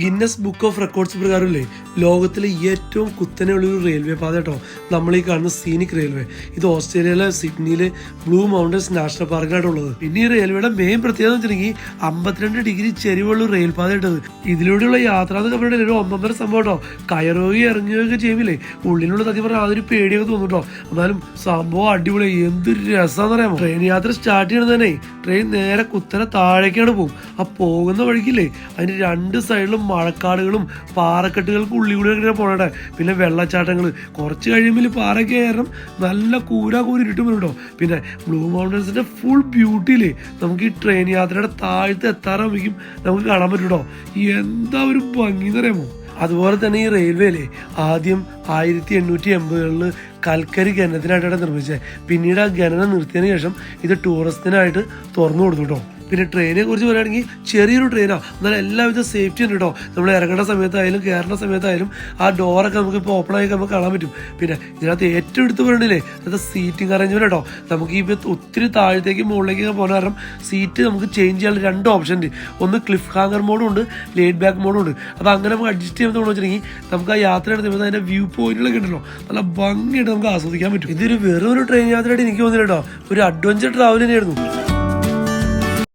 Guinness book of records പ്രകാരമല്ലേ ലോകത്തിലെ ഏറ്റവും കുത്തനെയുള്ളൊരു railway പാത കേട്ടോ നമ്മൾ ഈ കാണുന്ന സീനിക് റെയിൽവേ. ഇത് ഓസ്ട്രേലിയയിലെ സിഡ്നിയിലെ ബ്ലൂ മൗണ്ടൻസ് നാഷണൽ പാർക്കിലായിട്ടുള്ളത്. പിന്നെ ഈ റെയിൽവേയുടെ മെയിൻ പ്രത്യേകത എന്ന് വെച്ചിട്ടുണ്ടെങ്കിൽ 52 ഡിഗ്രി ചെരിവുള്ള റെയിൽ പാത ഇട്ടത്. ഇതിലൂടെയുള്ള യാത്ര എന്ന് പറഞ്ഞാൽ ഒരു ഒന്നൊന്നര സംഭവം കേട്ടോ. കയറുകയും ഇറങ്ങുകയൊക്കെ ചെയ്യുമില്ലേ ഉള്ളിലുള്ള സത്യം പറഞ്ഞാൽ അതൊരു പേടിയൊക്കെ തോന്നും കേട്ടോ. എന്നാലും സംഭവം അടിപൊളി, എന്തൊരു രസമാണെന്ന് അറിയാമോ. ട്രെയിൻ യാത്ര സ്റ്റാർട്ട് ചെയ്യണത് തന്നെ ട്രെയിൻ നേരെ കുത്തനെ താഴേക്കാണ് പോകും. ആ പോകുന്ന വഴിക്കില്ലേ അതിന് രണ്ട് സൈഡിലും മഴക്കാടുകളും പാറക്കെട്ടുകൾക്ക് ഉള്ളിൽ കൂടെ പോകട്ടെ. പിന്നെ വെള്ളച്ചാട്ടങ്ങൾ കുറച്ച് കഴിയുമ്പോൾ പാറയ്ക്ക് കാരണം നല്ല കൂരി ഇരുട്ടും വരും കേട്ടോ. പിന്നെ ബ്ലൂ മൗണ്ടൻസിന്റെ ഫുൾ ബ്യൂട്ടിയില്ലേ നമുക്ക് ഈ ട്രെയിൻ യാത്രയുടെ താഴത്ത് എത്താറാകുമ്പോഴേക്കും നമുക്ക് കാണാൻ പറ്റും കേട്ടോ. എന്താ ഒരു ഭംഗി എന്ന് അറിയാമോ. അതുപോലെ തന്നെ ഈ റെയിൽവേയിലെ ആദ്യം 1880-കളിൽ കൽക്കരി ഖനനത്തിനായിട്ടാണ് നിർമ്മിച്ചത്. പിന്നീട് ആ ഖനനം നിർത്തിയതിനു ശേഷം ഇത് ടൂറിസത്തിനായിട്ട് തുറന്നു കൊടുത്തു കേട്ടോ. പിന്നെ ട്രെയിനെ കുറിച്ച് പറയുകയാണെങ്കിൽ ചെറിയൊരു ട്രെയിനാണ്, എന്നാൽ എല്ലാവിധ സേഫ്റ്റി ഉണ്ട് കേട്ടോ. നമ്മൾ ഇറങ്ങേണ്ട സമയത്തായാലും കയറുന്ന സമയത്തായാലും ആ ഡോറൊക്കെ നമുക്ക് ഇപ്പോൾ ഓപ്പൺ ആയി നമുക്ക് കാണാൻ പറ്റും. പിന്നെ ഇതിനകത്ത് ഏറ്റവും എടുത്ത് പറയണില്ലേ അത് സീറ്റിംഗ് അറേഞ്ച്മെന്റ് കേട്ടോ. നമുക്ക് ഈ ഒത്തിരി താഴത്തേക്ക് മുകളിലേക്ക് പോകുന്ന കാരണം സീറ്റ് നമുക്ക് ചേഞ്ച് ചെയ്യാനുള്ള 2 ഓപ്ഷൻ ഉണ്ട്. ഒന്ന് ക്ലിഫ് ഹാങ്ങർ മോഡും ഉണ്ട്, ലേഡ് ബാക്ക് മോഡും ഉണ്ട്. അപ്പോൾ അങ്ങനെ നമുക്ക് അഡ്ജസ്റ്റ് ചെയ്യുമ്പോൾ വെച്ചിട്ടുണ്ടെങ്കിൽ നമുക്ക് ആ യാത്രയുടെ സമയത്ത് അതിൻ്റെ വ്യൂ പോയിന്റുകളൊക്കെ ഉണ്ടല്ലോ നല്ല ഭംഗിയായിട്ട് നമുക്ക് ആസ്വദിക്കാൻ പറ്റും. ഇതൊരു വെറും ഒരു ട്രെയിൻ യാത്രയായിട്ട് എനിക്ക് തോന്നില്ല കേട്ടോ, ഒരു അഡ്വഞ്ചർ ട്രാവൽ തന്നെയായിരുന്നു.